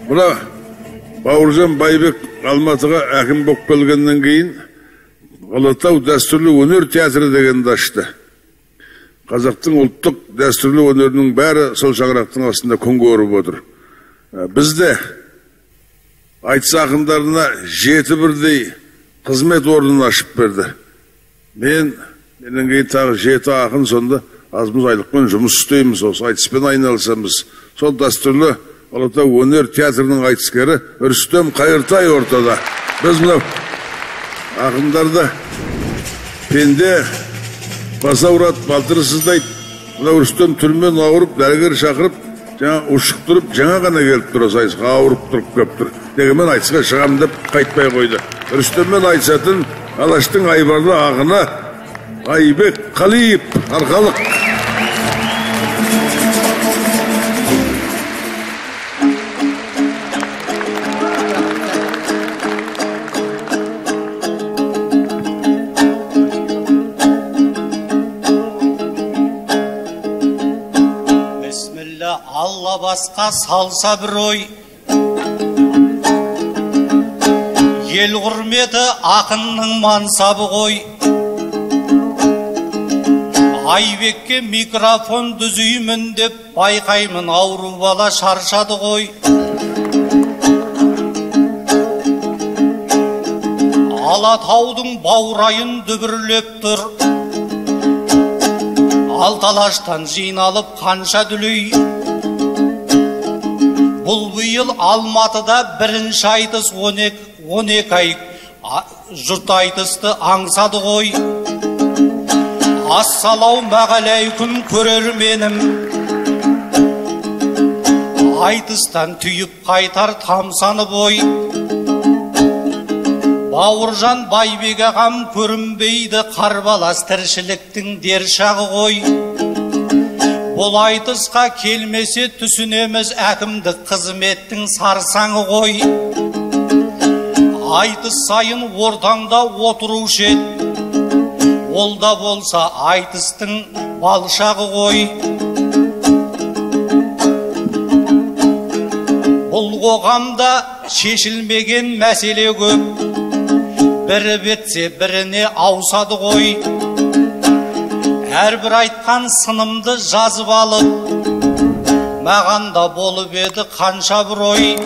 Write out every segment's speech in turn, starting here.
Mına Бауыржан Байбек Алматыға әкім болып келгеннен кейін Алатау дәстүрлі өнер театры дегенді ашты. Қазақтың ұлттық дәстүрлі өнерінің бәрі сол шаңырақтың астында күн көріп отыр. Бізде айтыс ақындарына 7 бірдей қызмет орнын ашып берді. Менен кейін тағы 7 ақын сонда азмыз айлықпен жұмыс істейміз, осы айтыспен айналысамыз. Сол дәстүрлі Алатау өнер театрының айтыскері Рүстем Қайыртай ортада. Біз мынау ақындарды пенде баса ұрат, балтыры сыздайды. Мынау Рүстем түрмен ауырып, дәрігер шақырып, жаңа ұшықтырып, жаңа ғана келіп тұр, сайысқа ауырып тұрып көп тұр. Дегенмен айтысқа шығам деп қайтпай қойды. Рүстеммен айтысатын Алаштың айбарлы ақыны Айбек Қалиев арқалық. Алла басқа салса бір ой, ел құрметі ақынның мансабы ғой. Айбекке микрофон дүзеймін деп байқаймын, ауру бала шаршады ғой. Алатаудың баурайын дүбірлеп тұр, алталаштан жиналып қанша дүлей. Бұл бұйыл Алматыда бірінші айтыс 12 ай жұрт айтысты аңсады ғой. Ассалаумағалейкум көрерменім, айтыстан түйіп қайтар тамсаны бой. Бауыржан Байбек ағам көрінбейді, қарбалас тіршіліктің дершағы ғой. Бұл айтысқа келмесе түсінеміз әкімдік қызметтің сарсаңы ғой. Айтыс сайын ортаңда отырушы ед, ол да болса айтыстың балшағы ғой. Бұл қоғамда шешілмеген мәселе көп, бірі бетсе біріне аусады ғой. Әрбір айтқан сынымды жазып алып, маған да болып еді қанша бір ой.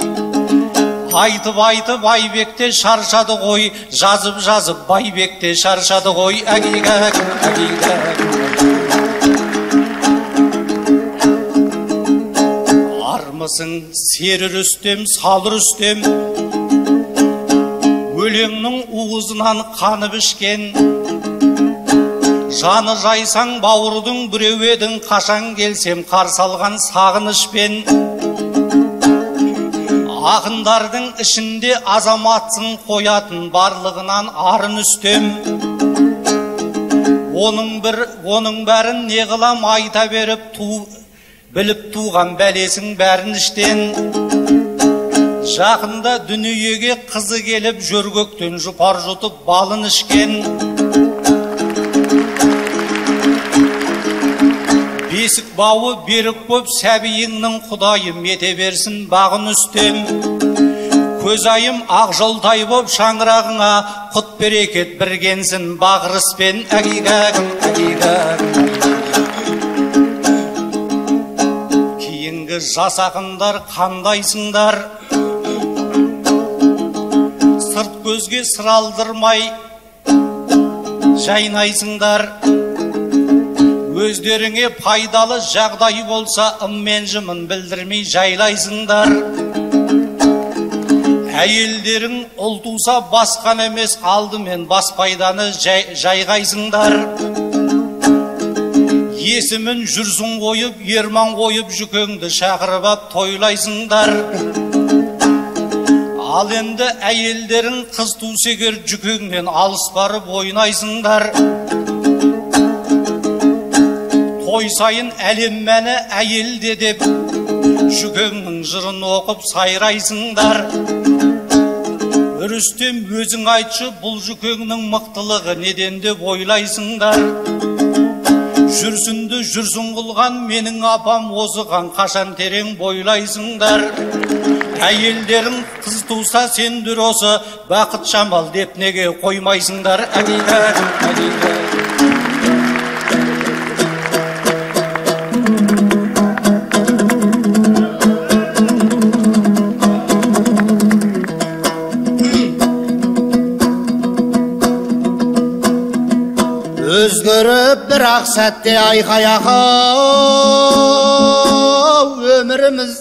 Айтып Айбекте шаршады ғой, жазып Байбекте шаршады ғой. Әгигәк, әгигәк. Армысың сері Рүстем, сал Рүстем, өлеңнің уызынан қанып ішкен. Жаны жайсаң бауырдың біреу едің, қашан келсем қарсы алған сағынышпен. Ақындардың ішінде азаматсың, қоятын барлығынан арын үстем. Оның бәрін не қылам айта беріп, біліп туған бәлесің бәрін іштен. Жақында дүниеге қызы келіп, жөргөктен жұпар жұтып балын ішкен. Бесік бауы берік боп сәбиіңнің құдайым ете берсін бағын үстем. Көзайым ақ жолтай боп шаңырағыңа құт берекет біргенсін бағырыспен. Әгигәк, әгигәк. Кейінгі жас ақындар қандайсыңдар, сырт көзге сыр алдырмай жайнайсыңдар. Өздеріңе пайдалы жағдай болса, ыммен жымын білдірмей жайлайсыңдар. Әйелдерің ұл туса басқан емес, алдымен бас пайданы жайғайсыңдар. Есімін жүрсін қойып, ерман қойып, жүкеңді шақырып ап тойлайсыңдар. Ал енді әйелдерің қыз тусегер жүкеңмен алыс барып ойнайсыңдар. Той сайын әлем мәні әйелде деп, жүкеңнің жырын оқып сайрайсыңдар. Рүстем өзің айтшы, бұл жүкеңнің мықтылығы неден деп ойлайсыңдар. Жүрсінді жүрсін қылған менің апам озыған қашан терең бойлайсыңдар. Әйелдерің қыз туса сендер осы бақыт шамал деп неге қоймайсыңдар әдейлер. Өзгөріп бір-ақ сәтте айқаяқы өміріміз,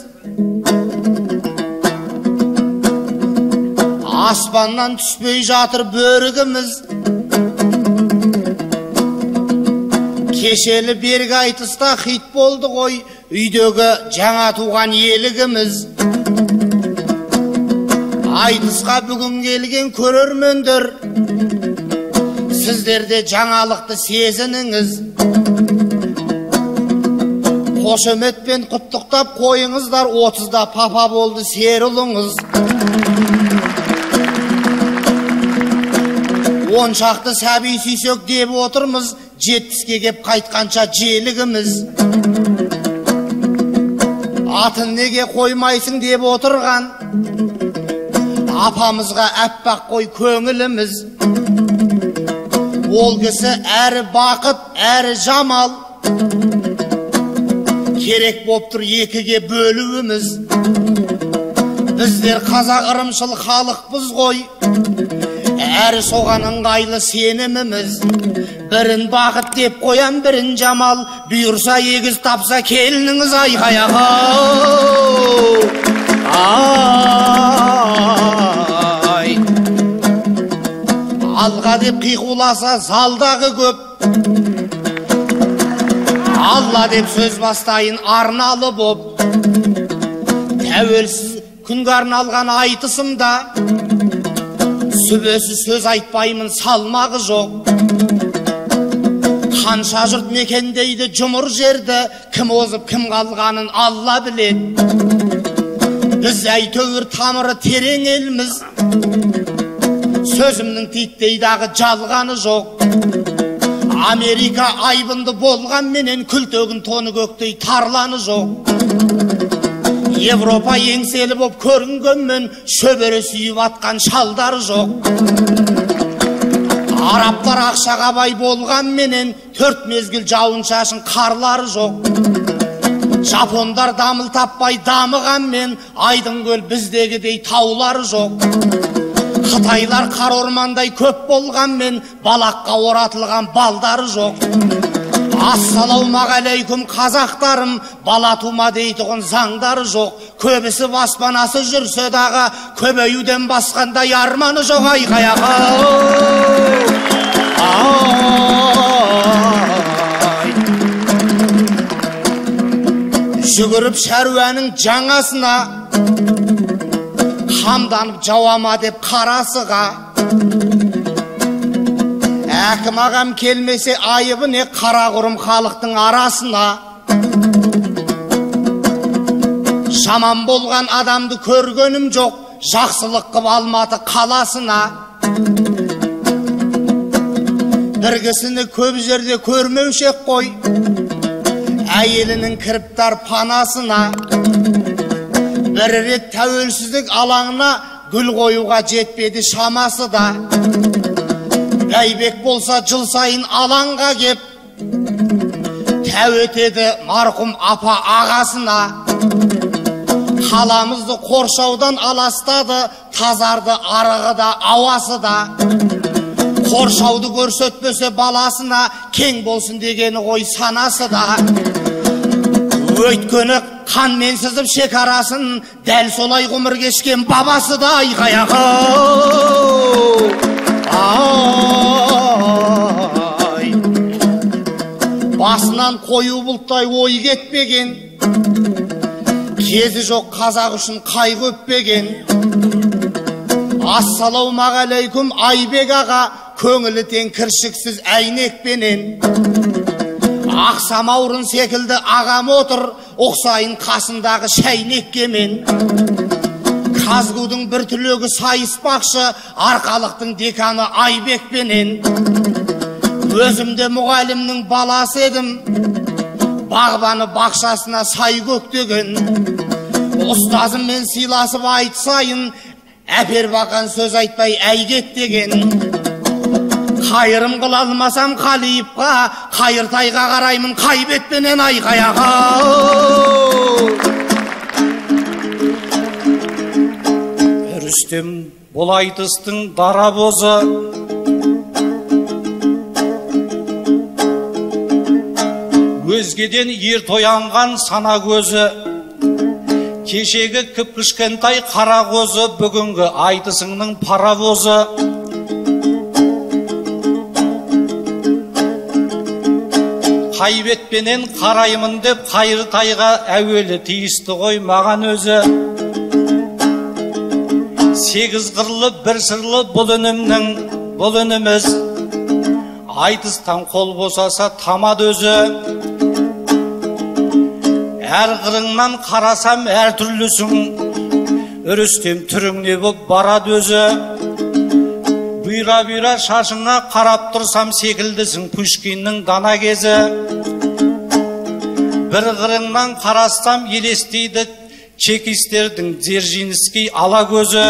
аспаннан түспей жатыр бөрігіміз. Кешелі бергі айтыста хит болды ғой үйдегі жаңа туған елігіміз. Айтысқа бүгін келген көрермендер, сіздерде жаңалықты сезініңіз. Қошеметпен құттықтап қойыңыздар, 30-да папа болды серұлыңыз. 10 шақты сәби сүйсек деп отырмыз, 70-ге кеп қайтқанша желігіміз. Атын неге қоймайсың деп отырған апамызға әппақ қой көңіліміз. Ол кісі әрі бақыт, әрі жамал, керек боп тұр екіге бөлуіміз. Біздер қазақ ырымшыл халықпыз ғой, әрі соған ыңғайлы сеніміміз. Бірін бақыт деп қоям, бірін жамал, бұйырса егіз тапса келініңіз айқаяға. Алға деп қиқуласа залдағы көп, Алла деп сөз бастайын арналы боп. Тәуелсіз күнге арналған айтысымда сүбесіз сөз айтпаймын, салмағы жоқ. Қанша жұрт мекендейді жұмыр жерді, кім озып кім қалғанын Алла біледі. Біз әйтеуір тамыры терең елміз, сөзімнің титтейдағы жалғаны жоқ. Америка айбынды болған менен күлтөгін тоны көктей тарланы жоқ. Европа еңселі боп көрінгенмен шөбері сүйіп атқан шалдары жоқ. Арабтар ақшаға бай болған менен 4 мезгіл жауын шашын қарлары жоқ. Жапондар дамыл таппай дамыған мен айдың көл біздегідей таулары жоқ. Қытайлар қар ормандай көп болған мен балаққа оратылған балдары жоқ. Ассалаумағалейкум қазақтарым, бала тума дейтұғын заңдары жоқ. Көбісі баспанасы жүрсе дағы көбеюден басқандай арманы жоқ айқаяға. Жүгіріп шәруәнің жаңасына, қамданып жауама деп қарасыға. Әкім ағам келмесе айыбы не, қара құрым халықтың арасына. Жаман болған адамды көргенім жоқ, жақсылық қып Алматы қаласына. Бір кісіні көп жерде көрмеушек қой, әйелінің кіріптар панасына. Бір рет тәуелсіздік алаңына гүл қоюға жетпеді шамасы да. Бәйбек болса жыл сайын алаңға кеп тәу етеді марқұм апа ағасына. Қаламызды қоршаудан аластады, тазарды арығы да ауасы да. Қоршауды көрсетпесе баласына кең болсын дегені ғой санасы да. Өйткені қанмен сызып шекарасын дәл солай ғұмыр кешкен бабасы да айқаяғы. Басынан қою бұлттай ой кетпеген, кезі жоқ қазақ үшін қайғы өппеген. Ассалаумағалейкум Айбек аға, көңілі тең кіршіксіз әйнекпенен. Ақсамаурын секілді ағам отыр, ұқсайын қасындағы шәйнеккемен. Казгудың бір түлегі сайыспақшы, арқалықтың деканы Айбекпенен. Өзімде мұғалімнің баласы едім, бағбаны бақшасына сай көктеген. Ұстазым мен сыйласып айтсайын, әпер бақан сөз айтпай әйгет деген. Қайырым қыла алмасам қалиыпқа, қайыртайға қараймын қайбетпенен айқаяға. Рүстем бұл айтыстың дарабозы, өзгеден ер тоянған сана көзі, кешегі кіп-кішкентай қара қозы, бүгінгі айтысыңның паравозы. Қайбетпенен қараймын деп қайыртайға әуелі тиісті ғой маған өзі. Сегіз қырлы бір сырлы бұл үнімнің, бұл үніміз, айтыстан қол босаса тамад өзі. Әр қырыңнан қарасам әр түрлісің, Рүстем түрің не боп барады өзі. Бұйра-бұйра шашыңа қарап тұрсам секілдісің Пушкиннің дана кезі. Бір қырыңнан қарастам елестейді чекистердің Дзержинский ала көзі.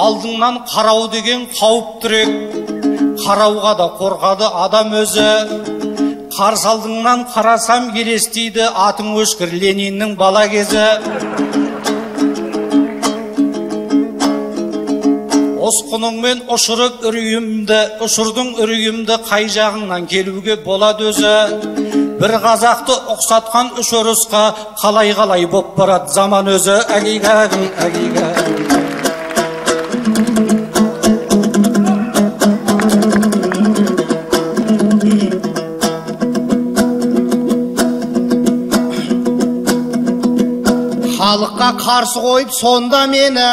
Алдыңнан қарау деген қауіп түрек, қарауға да қорқады адам өзі. Қарсы алдыңнан қарасам елестейді атың өшкір Лениннің бала кезі. Осқыныңмен ұшырып ұшырдың үрейімді, қай жағыңнан келуге болады өзі. Бір қазақты ұқсатқан үш ұрысқа, қалай боп барады заман өзі. Әгейгәгім, әгейгәгім. Халыққа қарсы қойып сонда мені,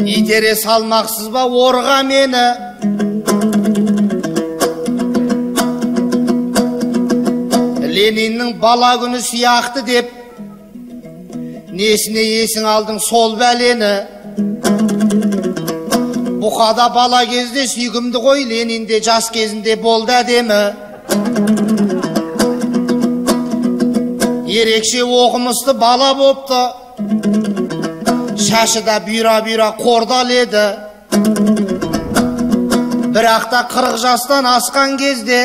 итере салмақсыз ба орға мені. Лениннің бала күні сияқты деп, несіне есің алдың сол бәлені. Бұқада бала кезде сүйкімді ғой, Ленинде жас кезінде болды әдемі. Ерекше оқымысты бала бопты, шашы да бұйра-бұйра қордал еді. Бірақта 40 жастан асқан кезде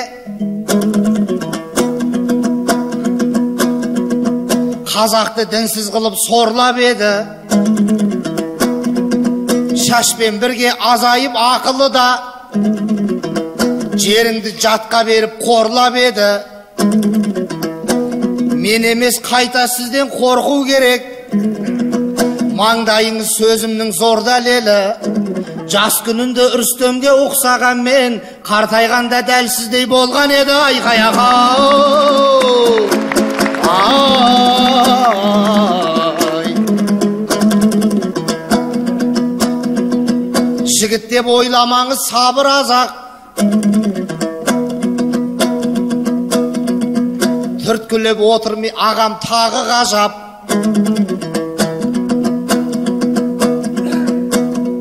қазақты дінсіз қылып сорлап еді. Шашпен бірге азайып ақылы да жеріңді жатқа беріп қорлап еді. Мен емес қайта сізден қорқу керек, маңдайыңыз сөзімнің зор дәлелі. Жас күнінде Рүстемге ұқсаған мен, қартайғанда дәл сіздей болған еді айқаяға. Жігіт деп ойламаңыз сабыр азақ, түрткілеп отырмай ағам тағы ғажап.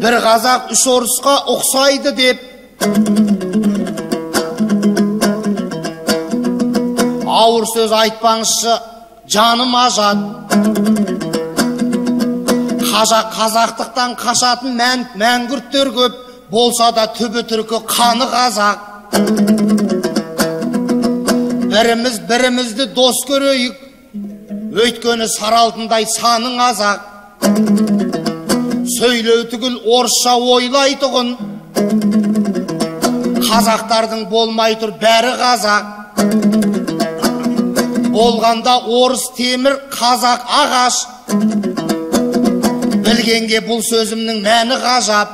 Бір қазақ үш орысқа ұқсайды деп, ауыр сөз айтпаңызшы жаным ажат. Қазақтықтан қашатын мәңгүрттер көп, болса да түбі түркі қаны қазақ. Бірімізді дос көрейік, өйткені сары алтындай саның азақ. Сөйлеу түгіл орысша ойлайтұғын, қазақтардың болмай тұр бәрі қазақ. Болғанда орыс темір, қазақ ағаш, білгенге бұл сөзімнің мәні ғажап.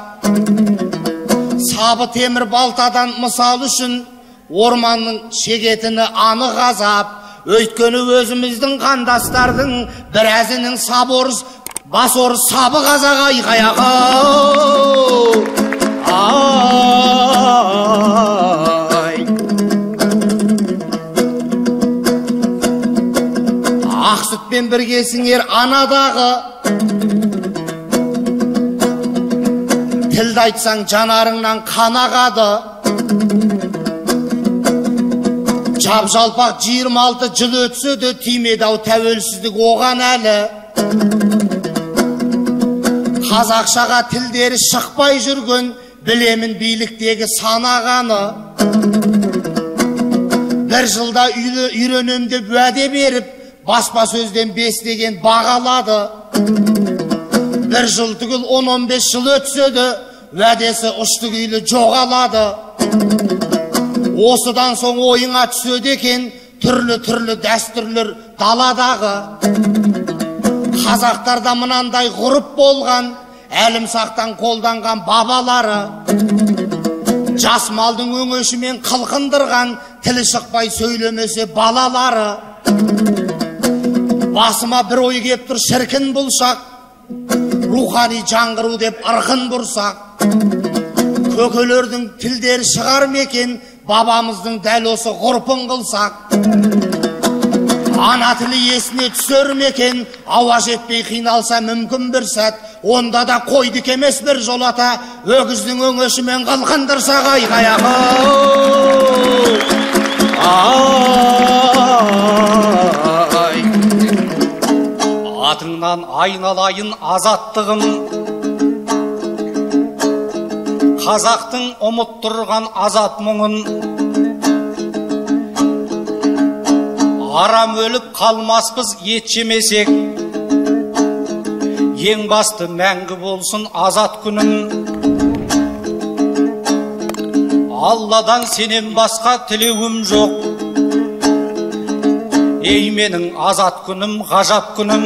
Сабы темір балтадан мысал үшін, орманның шегетіні анық азап. Өйткені өзіміздің қандастардың біразінің сабы орыс, бас орыс сабы қазақ айқаяға. Ақ сүтпен біргесіңер анадағы, тілді айтсаң жанарыңнан қан ағады. Жап-жалпақ 26 жыл өтсе де тимеді ау тәуелсіздік оған әлі. Қазақшаға тілдері шықпай жүрген білемін биліктегі санағаны. Бір жылда үйренем деп уәде беріп, баспасөзден 5 деген бағалады. Бір жыл түгіл 10-15 жыл өтсе де уәдесі ұшты күйлі жоғалады. Осыдан соң ойыңа түседі екен түрлі дәстүрлер даладағы. Қазақтарда мынандай ғұрып болған, әлімсақтан қолданған бабалары. Жас малдың өңешімен қылқындырған, тілі шықпай сөйлемесе балалары. Басыма бір ой кеп тұр шіркін бұлшақ, рухани жаңғыру деп ырқын бұрсақ. Көкелердің тілдері шығар мекен, бабамыздың дәл осы ғұрпын қылсақ. Ана тілі есіне түсер мекен, ауа жетпей қиналса мүмкін бір сәт, онда да қойдық емес бір жолата, өгіздің өңешімен қылқындырсақ айғаяғы. Атыңнан айналайын азаттығым, қазақтың ұмыттырған азат мұңын. Арам өліп қалмаспыз ет жемесек, ең басты мәңгі болсын азат күнім. Алладан сенен басқа тілеуім жоқ, ей менің азат күнім, ғажап күнім.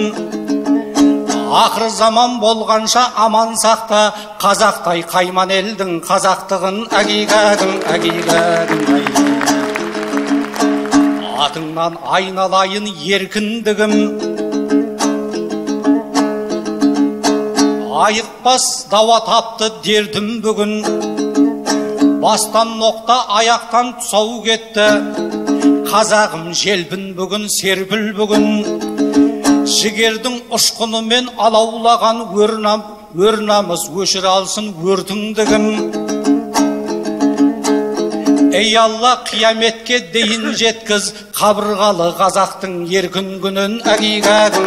Ақыр заман болғанша аман сақта, қазақтай қайман елдің қазақтығын, әгигәгім. Атыңнан айналайын еркіндігім, айықпас дауа тапты дердім бүгін. Бастан ноқта, аяқтан тұсау кетті, қазағым желбін бүгін, серпіл бүгін. Жігердің ұшқынымен алаулаған өрнамыз өшір алсын өртіңдігім. Ей Алла, қияметке дейін жеткіз қабырғалы қазақтың еркін күнін, әгигәгім.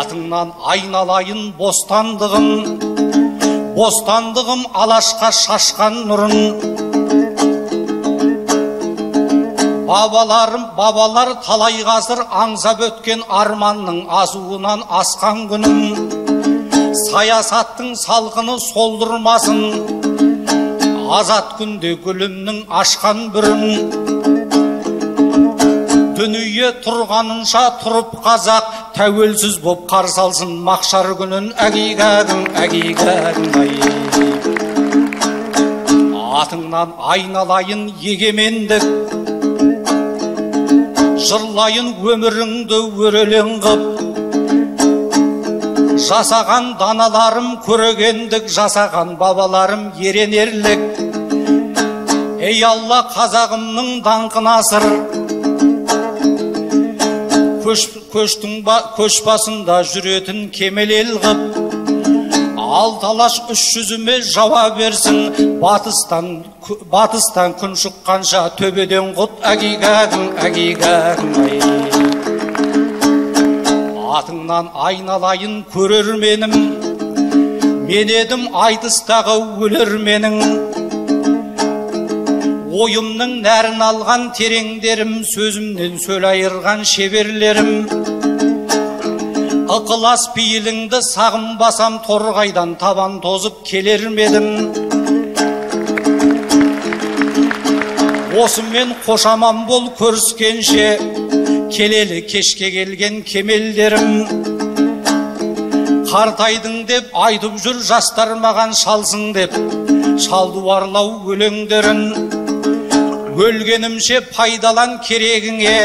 Атыңнан айналайын бостандығым алашқа шашқан нұрын. Бабалар талай ғасыр аңсап өткен арманның азуынан асқан күнім. Саясаттың салқыны солдырмасын, азат күнде гүлімнің ашқан бүрін. Дүние тұрғанынша тұрып қазақ, тәуелсіз боп қарсы алсын мақшар күнін, әгигәгім. Атыңнан айналайын егемендік, жырлайын өміріңді өрелең қып. Жасаған даналарым көрегендік, жасаған бабаларым еренерлік. Ей Алла, қазағымның даңқын асыр, көш басында жүретін кемел ел қып. Алталаш үш жүзіме жауап берсін, батыстан күн шыққанша төбеден құт, әгигәгім. Атыңнан айналайын көрерменім, мен едім айтыстағы өлерменің. Ойымның нәрін алған тереңдерім, сөзімнен сөл айырған шеберлерім. Ықылас пейіліңді сағынбасам, торғайдан табан тозып келер медім. Осымен қошаман бол көріскенше, келелі кешке келген кемелдерім. Қартайдың деп айтып жүр жастар маған шалсың деп, шалдуарлау өлеңдерін. Өлгенімше пайдалан керегіңе,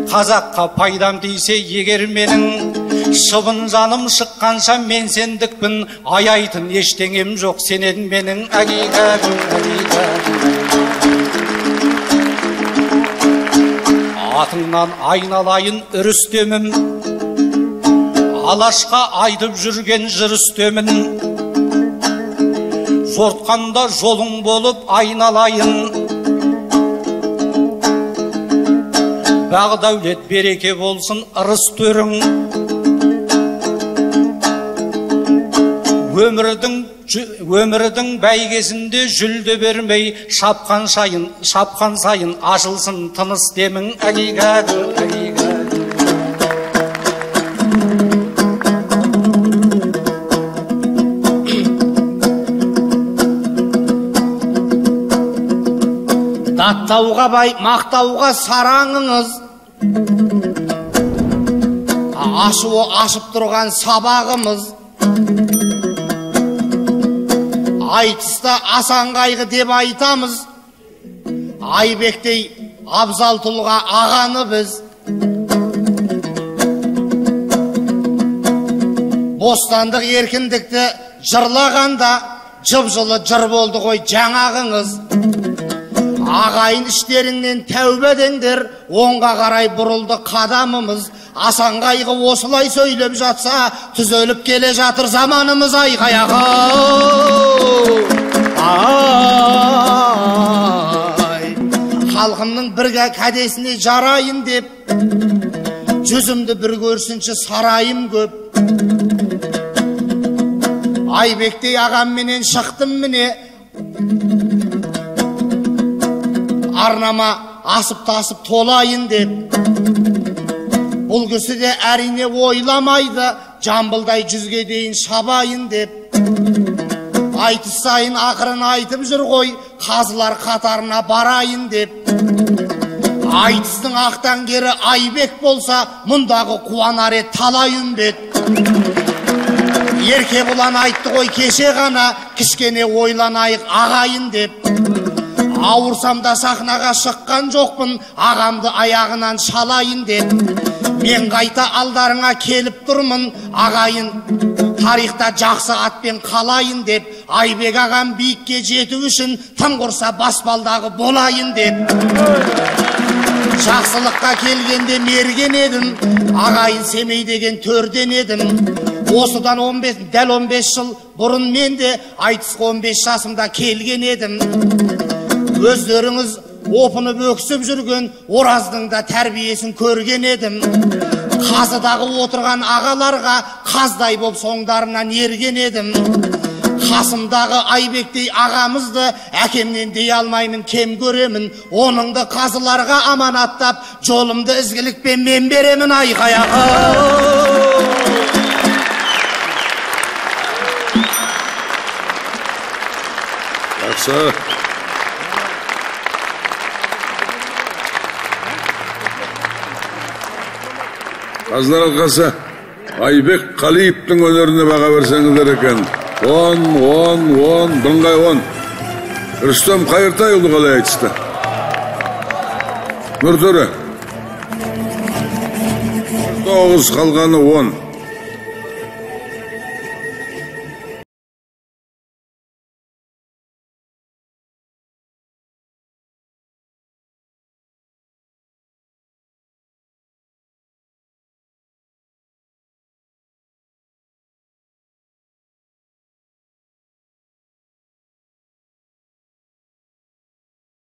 қазаққа пайдам дейсе егер менің. Шыбын жаным шыққанша мен сендікпін, аяйтын ештеңем жоқ сенен менің, әгигәгім. Атыңнан айналайын үрістемім, алашқа айтып жүрген жыр үстемін. жортқанда жолың болып айналайын. Бағы дәулет береке болсын ырыс төрің. Өмірдің бәйгесінде жүлде бермей, шапқан сайын ашылсын тыныс демің. Әгигәді, әгигәді. Даттауға бай, мақтауға сараңыңыз, ашуы ашып тұрған сабағымыз. Айтыста асан қайғы деп айтамыз, Айбектей абзал тұлға ағаны біз. Бостандық еркіндікті жырлағанда, жып-жылы жыр болды ғой жаңағыңыз. Ағайын іштеріңнен тәубедеңдер, оңға қарай бұрылды қадамымыз. Асан қайғы осылай сөйлеп жатса, түзеліп келе жатыр заманымыз. Айқаяғы халқымның бірге кәдесіне жарайын деп, жүзімді бір көрсінші сарайым көп. Айбектей ағамменен шықтым міне, арнама асып-тасып толайын деп. Бұл кісі де әрине ойламайды, жамбылдай жүзге дейін шабайын деп. Айтыс сайын ақырын айтып жүр ғой, қазылар қатарына барайын деп. Айтыстың ақтан кері Айбек болса, мұндағы қуанар ед талай үмбет. Ерке бұлан айтты ғой кеше ғана, кішкене ойланайық ағайын деп. Ауырсам да сахнаға шыққан жоқпын, ағамды аяғынан шалайын деп. Мен қайта алдарыңа келіп тұрмын, ағайын тарихта жақсы атпен қалайын деп. Айбек ағам биікке жету үшін, тым құрса баспалдағы болайын деп. Жақсылыққа келгенде мерген едім, ағайын Семей деген төрден едім. Осыдан дәл 15 жыл бұрын мен де айтысқа 15 жасымда келген едім. Өздеріңіз опынып өксіп жүрген Ораздың да тәрбиесін көрген едім. Қазыдағы отырған ағаларға қаздай боп соңдарынан ерген едім. Қасымдағы Айбектей ағамызды әкемнен дей алмаймын, кем көремін. Оныңды қазыларға аманаттап, жолымды ізгілікпен мен беремін. Айқаяғы жақсы. Қазылар алқасы Айбек Қалиевтің өнеріне баға берсеңіздер екен. 10, бірыңғай 10. Рүстем Қайыртайұлы қалай айтысты? Нұртөре 9, қалғаны 10.